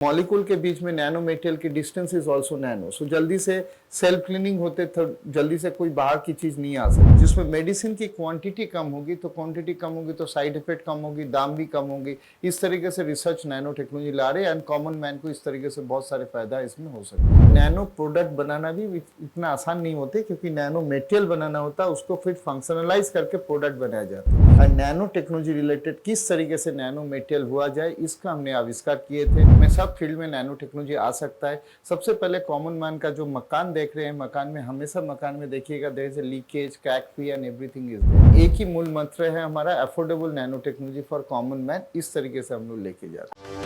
Molecule के बीच में nano material की डिस्टेंस इज आल्सो नैनो, सो जल्दी से सेल्फ क्लीनिंग होते तो जल्दी से कोई बाहर की चीज नहीं आ सकती। जिसमें मेडिसिन की क्वांटिटी कम होगी तो क्वांटिटी कम होगी तो साइड इफेक्ट कम होगी, दाम भी कम होगी। इस तरीके से रिसर्च नैनो टेक्नोलॉजी ला रहे हैं एंड कॉमन मैन को इस तरीके से बहुत सारे फायदा इसमें हो सकते हैं। नैनो प्रोडक्ट बनाना भी इतना आसान नहीं होते क्योंकि नैनो मेटेरियल बनाना होता है, उसको फिर फंक्शनलाइज करके प्रोडक्ट बनाया जाता है। और नैनो टेक्नोलॉजी रिलेटेड किस तरीके से नैनो मेटेरियल हुआ जाए इसका हमने आविष्कार किए थे। मैं सब फील्ड में नैनो टेक्नोलॉजी आ सकता है। सबसे पहले कॉमन मैन का जो मकान देख रहे हैं, मकान में हमेशा मकान में देखिएगा there is a leakage, crack free and everything is there. एक ही मूल मंत्र है हमारा, affordable nano technology for common man. इस तरीके से हम लोग लेके जा रहे हैं।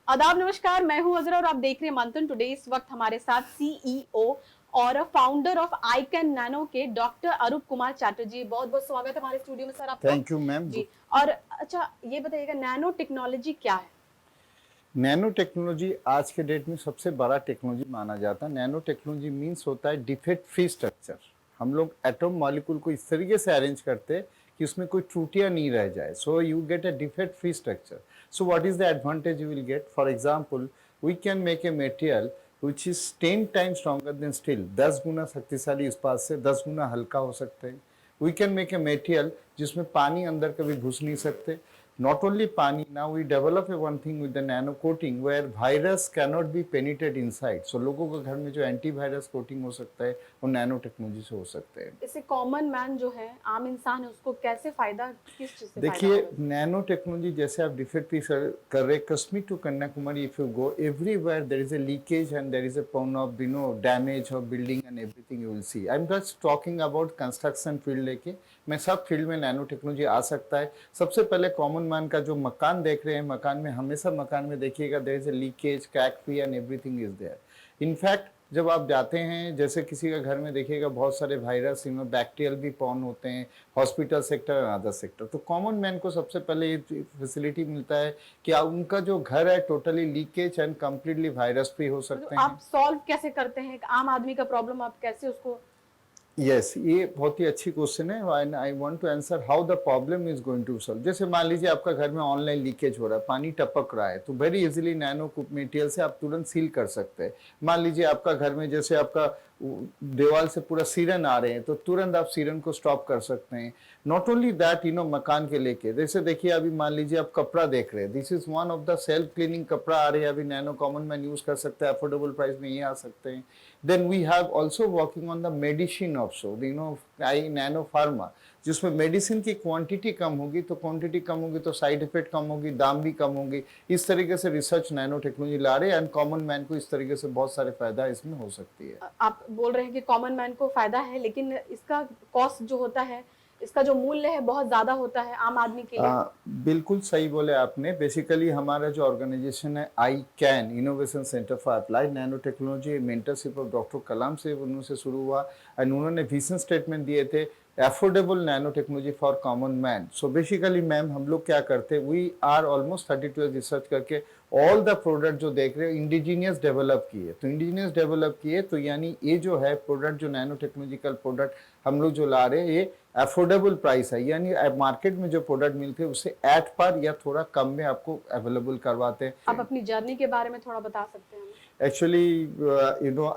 आदाब, नमस्कार। मैं हूं अजरा और आप देख रहे हैं मंथन टुडे। इस वक्त हमारे साथ सीईओ और फाउंडर ऑफ आईकैन नैनो के डॉक्टर अरूप कुमार चैटर्जी। बहुत बहुत स्वागत है हमारे स्टूडियो में सर आपका। थैंक यू मैम जी। और अच्छा ये बताइएगा, नैनो टेक्नोलॉजी क्या है? नैनो टेक्नोलॉजी आज के डेट में सबसे बड़ा टेक्नोलॉजी माना जाता है। नैनो टेक्नोलॉजी मीन्स होता है डिफेक्ट फ्री स्ट्रक्चर। हम लोग एटम मॉलिक्यूल को इस तरीके से अरेंज करते हैं कि उसमें कोई त्रुटियां नहीं रह जाए, so you get a defect free structure. So what is the advantage you will get? For example, we can make a material which is 10 times stronger than steel, 10 गुना शक्तिशाली इस्पात से 10 गुना हल्का हो सकते हैं। We can make a material जिसमें पानी अंदर कभी घुस नहीं सकते। Not only pani, now we develop a one thing with the nano coating where virus cannot be penetrated inside. So लोगों के घर में जो एंटी वायरस कोटिंग हो सकता है वो नैनो टेक्नोलॉजी से हो सकता है। इससे कॉमन मैन जो है, आम इंसान है, उसको कैसे फायदा, किस चीज से फायदा देखिए, होगा? नैनो टेक्नोलॉजी जैसे आप डिफेक्ट फ्री कर रहे, Kashmir to Kanyakumari if you go, everywhere there is a leakage and there is a pawn of damage of building and everything you will see. I am just talking about construction field लेके। मैं सब field में nano technology आ सकता है। सबसे पहले common man का जो मकान देख रहे हैं, मकान में हमेशा मकान में देखिएगा there is a leakage, crack free and everything is there. In fact जब आप जाते हैं, जैसे किसी का घर में देखिएगा बहुत सारे वायरस, इनमें बैक्टीरियल भी पॉन होते हैं, हॉस्पिटल सेक्टर और अदर सेक्टर। तो कॉमन मैन को सबसे पहले ये फैसिलिटी मिलता है कि उनका जो घर है totally leakage and completely virus free हो सकते हैं। आप सॉल्व कैसे करते हैं एक आम आदमी का प्रॉब्लम? आप कैसे उसको? यस, ये बहुत ही अच्छी क्वेश्चन है। I want to answer how the problem is going to solve. जैसे मान लीजिए आपका घर में ऑनलाइन लीकेज हो रहा है, पानी टपक रहा है, तो वेरी इजीली नैनो मटेरियल से आप तुरंत सील कर सकते हैं। मान लीजिए आपका घर में जैसे आपका दीवार से पूरा सीरन आ रहे हैं तो तुरंत आप सीरन को स्टॉप कर सकते हैं। नॉट ओनली दैट, मकान के लेके जैसे देखिए अभी मान लीजिए आप कपड़ा देख रहे हैं, this is one of the self cleaning कपड़ा आ रहे हैं अभी, नैनो कॉमन मैन यूज कर सकते हैं, अफोर्डेबल प्राइस में ये आ सकते हैं। Then we have also working on the medicine also, I nano pharma, जिसमें मेडिसिन की क्वांटिटी कम होगी तो क्वांटिटी कम होगी तो साइड इफेक्ट कम होगी, दाम भी कम होगी। इस तरीके से रिसर्च नैनो टेक्नोलॉजी ला रहे हैं एंड कॉमन मैन को इस तरीके से बहुत सारे फायदा इसमें हो सकती है। आप बोल रहे हैं कि कॉमन मैन को फायदा है, लेकिन इसका कॉस्ट जो होता है, इसका जो मूल्य है बहुत ज्यादा होता है आम आदमी के लिए। बिल्कुल सही बोले आपने। बेसिकली हमारा जो ऑर्गेनाइजेशन है I can innovation centre for applied nano technology, mentorship of doctor Kalam से उनसे शुरू हुआ एंड उन्होंने विजन स्टेटमेंट दिए थे affordable nano technology for common man. So basically ma'am हम लोग क्या करते हैं, we are almost 32 years research करके ऑल द प्रोडक्ट जो देख रहे हो इंडिजीनियस डेवलप किए। तो इंडिजीनियस डेवलप किए तो यानी ये जो है प्रोडक्ट, जो नैनो टेक्नोलॉजिकल प्रोडक्ट हम लोग जो ला रहे हैं ये अफोर्डेबल प्राइस है, यानी मार्केट में जो प्रोडक्ट मिलते हैं उससे एट पर या थोड़ा कम में आपको अवेलेबल करवाते हैं। आप अपनी जर्नी के बारे में थोड़ा बता सकते हैं? Actually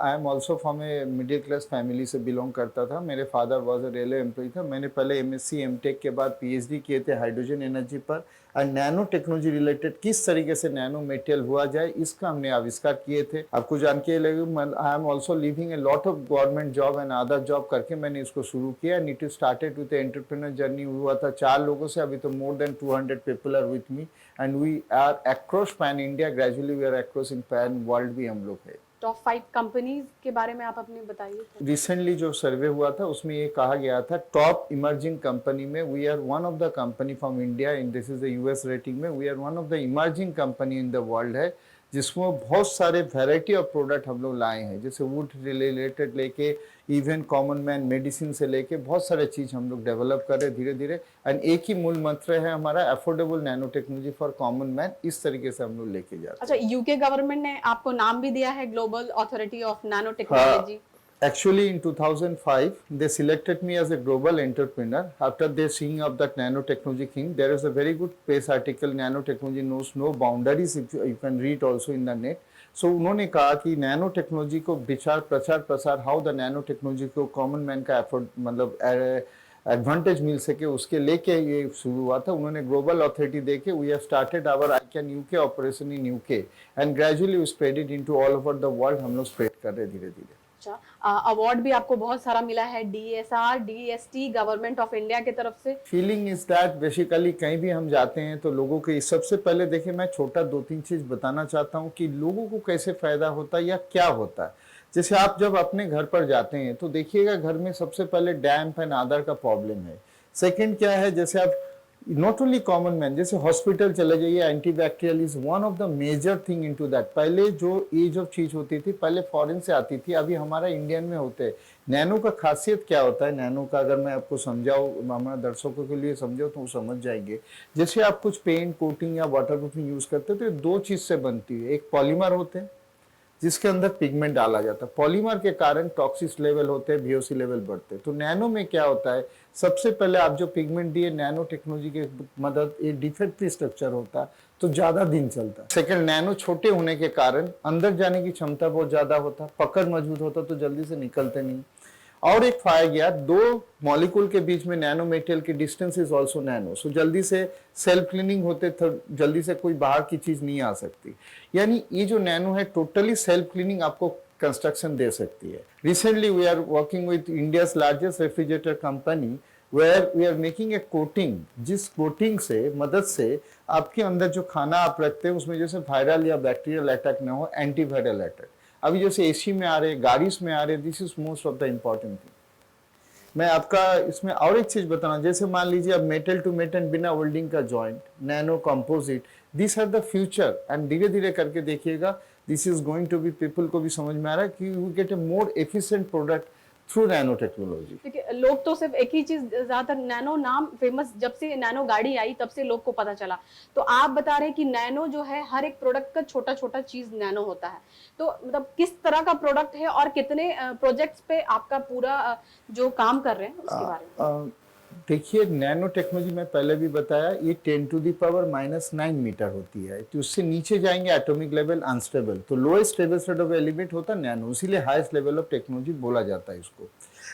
I am also from a middle class family से बिलोंग करता था। मेरे father was a railway employ था। मैंने पहले एमएससी एमटेक के बाद पीएचडी किए थे हाइड्रोजन एनर्जी पर और नैनो टेक्नोलॉजी रिलेटेड किस तरीके से नैनो मटेरियल हुआ जाए इसका हमने आविष्कार किए थे। आपको जान के लगे I am also living a lot of government job and other job करके मैंने इसको शुरू किया and it started with entrepreneur journey. हुआ था 4 लोगों से, अभी तो more than 200 people are with me and we are across pan India, gradually we are across in pan world भी हम लोग है। टॉप 5 कंपनीज के बारे में आप अपने बताइए। रिसेंटली जो सर्वे हुआ था उसमें ये कहा गया था टॉप इमर्जिंग कंपनी में we are one of the company from India in this is the US rating में we are one of the emerging company in the world है, जिसमें बहुत सारे वैरायटी ऑफ प्रोडक्ट हम लोग लाए हैं, जैसे वुड रिलेटेड लेके इवन कॉमन मैन मेडिसिन से लेके बहुत सारे चीज हम लोग डेवलप कर रहे हैं धीरे धीरे। एंड एक ही मूल मंत्र है हमारा, affordable nano technology for common man. इस तरीके से हम लोग लेके जा रहे हैं। अच्छा, यूके गवर्नमेंट ने आपको नाम भी दिया है global authority of nano technology. Actually, in 2005, they selected me as a global entrepreneur. After they seeing of that nanotechnology thing, there is a very good press article. Nanotechnology knows no boundaries. If you can read also in the net. So उन्होंने कहा कि nano technology को विचार प्रचार प्रसार how the nano technology को common man का effort मतलब एडवांटेज मिल सके उसके लेके ये शुरू हुआ था. उन्होंने ग्लोबल अथॉरिटी देके we have started our iCAN UK operation in UK and gradually we spread it into all over the world. हम लोग स्प्रेड कर रहे धीरे धीरे. अच्छा, अवार्ड भी आपको बहुत सारा मिला है DSR DST government of India की तरफ से. फीलिंग इज दैट बेसिकली कहीं भी हम जाते हैं तो लोगों के सबसे पहले देखिए मैं छोटा 2-3 चीज बताना चाहता हूँ कि लोगों को कैसे फायदा होता है या क्या होता है. जैसे आप जब अपने घर पर जाते हैं तो देखिएगा घर में सबसे पहले डैम्प एंड आदर का प्रॉब्लम है. सेकंड क्या है, जैसे आप नॉट ओनली कॉमन मैन, जैसे हॉस्पिटल चले जाइए antibacterial is one of the major thing into that. पहले जो एज ऑफ चीज होती थी पहले फॉरेन से आती थी, अभी हमारा इंडियन में होते हैं. नैनो का खासियत क्या होता है, नैनो का अगर मैं आपको समझाऊं, हमारे दर्शकों के लिए समझाऊं तो वो समझ जाएंगे. जैसे आप कुछ पेंट कोटिंग या वाटरप्रूफिंग यूज करते हैं तो ये 2 चीज से बनती है. एक पॉलीमर होते हैं जिसके अंदर पिगमेंट डाला जाता है. पॉलीमर के कारण टॉक्सिस लेवल होते हैं, VOC लेवल बढ़ते हैं. तो नैनो में क्या होता है, सबसे पहले आप जो पिगमेंट दिए नैनो टेक्नोलॉजी के मदद ये डिफेक्ट फ्री स्ट्रक्चर होता है तो ज्यादा दिन चलता है. सेकंड, नैनो छोटे होने के कारण अंदर जाने की क्षमता बहुत ज्यादा होता है, पकड़ मजबूत होता तो जल्दी से निकलते नहीं. और एक पाया गया 2 मॉलिक्यूल के बीच में नैनो मेटेरियल की डिस्टेंस इज ऑल्सो नैनो. सो जल्दी से सेल्फ क्लीनिंग होते जल्दी से कोई बाहर की चीज नहीं आ सकती. यानी ये जो नैनो है टोटली सेल्फ क्लीनिंग आपको कंस्ट्रक्शन दे सकती है. Recently we are working with India's largest refrigerator company where we are making a coating, जिस कोटिंग से मदद से आपके अंदर जो खाना आप रखते हैं उसमें जैसे वायरल या बैक्टीरियल अटैक ना हो, एंटीवायरल अटैक. अभी जैसे एसी में आ रहे, गाड़ीज में आ रहे, this is most of the important thing. मैं आपका इसमें और एक चीज बताना, जैसे मान लीजिए अब मेटल टू मेटल बिना वेल्डिंग का joint, nano composite, this are the future. And धीरे धीरे करके देखिएगा this is going to be, people को भी समझ में आ रहा है कि we get a more efficient product through nano technology. देखिए, लोग तो सिर्फ एक ही चीज ज्यादातर, नैनो नाम फेमस जब से नैनो गाड़ी आई तब से लोग को पता चला. तो आप बता रहे हैं कि नैनो जो है हर एक प्रोडक्ट का छोटा छोटा चीज नैनो होता है. तो मतलब किस तरह का प्रोडक्ट है और कितने प्रोजेक्ट्स पे आपका पूरा जो काम कर रहे हैं उसके बारे में. देखिए, नैनो टेक्नोलॉजी में पहले भी बताया ये 10⁻⁻⁹ मीटर होती है. तो उससे नीचे जाएंगे एटॉमिक लेवल अनस्टेबल, तो lowest stable state of element होता है नैनो, इसीलिए हाईएस्ट लेवल ऑफ टेक्नोलॉजी बोला जाता है इसको.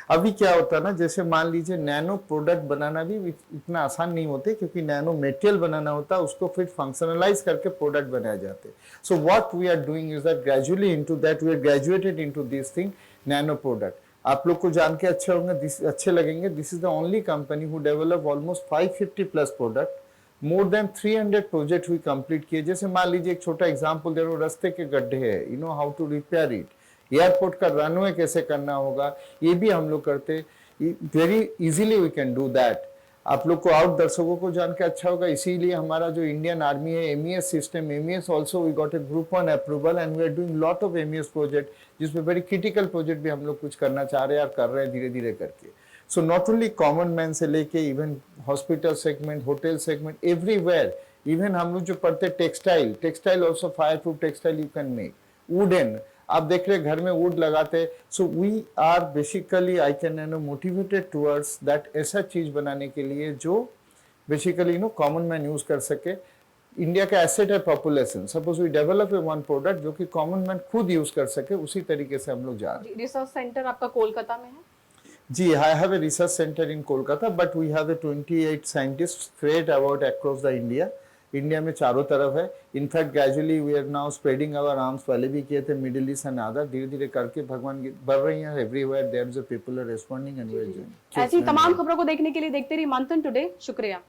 अभी क्या होता है ना, जैसे मान लीजिए नैनो प्रोडक्ट बनाना भी इतना आसान नहीं होते क्योंकि नैनो मटेरियल बनाना होता है, उसको फिर फंक्शनलाइज करके प्रोडक्ट बनाए जाते हैं. So what we are doing is that gradually into that we are graduated into this thing nano product. आप लोग को जान के अच्छे होंगे, अच्छे लगेंगे. This is the only company who develop almost 550 plus product, more than 300 project हुई कंप्लीट किए. जैसे मान लीजिए एक छोटा एग्जांपल दे रहा हूँ, रास्ते के गड्ढे हैं, you know how to repair it. Airport का रनवे कैसे करना होगा ये भी हम लोग करते. Very easily we can do that. आप लोग को और दर्शकों को जान के अच्छा होगा, इसीलिए हमारा जो इंडियन आर्मी है MES system, MES also we got a group 1 approval and we are doing lot of MES project, जिसमें वेरी क्रिटिकल प्रोजेक्ट भी हम लोग कुछ करना चाह रहे हैं और कर रहे हैं धीरे धीरे करके. So not only common man से लेके even hospital segment, hotel segment, everywhere. Even हम लोग जो पढ़ते textile also fire proof textile you can make. Wooden आप देख रहे घर में वुड लगाते. So we are basically iCAN nano motivated towards that, ऐसा चीज बनाने के लिए जो बेसिकली कॉमन मैन यूज कर सके. इंडिया का एसेट है population. Suppose we develop a one product जो कि कॉमन मैन खुद यूज कर सके, उसी तरीके से हम लोग जा रहे हैं. रिसर्च सेंटर आपका कोलकाता में है? जी, I have a research centre in Kolkata, but we have a 28 scientist spread about across the India. India में चारों तरफ है. In fact gradually we are now spreading our arms. पहले भी किए थे मिडिल ईस्ट एंड अदर, धीरे धीरे करके भगवान की बढ़ रही है. Everywhere there is a people are responding and we are doing. ऐसी तमाम खबरों को देखने के लिए देखते रहिए मंथन टुडे. शुक्रिया.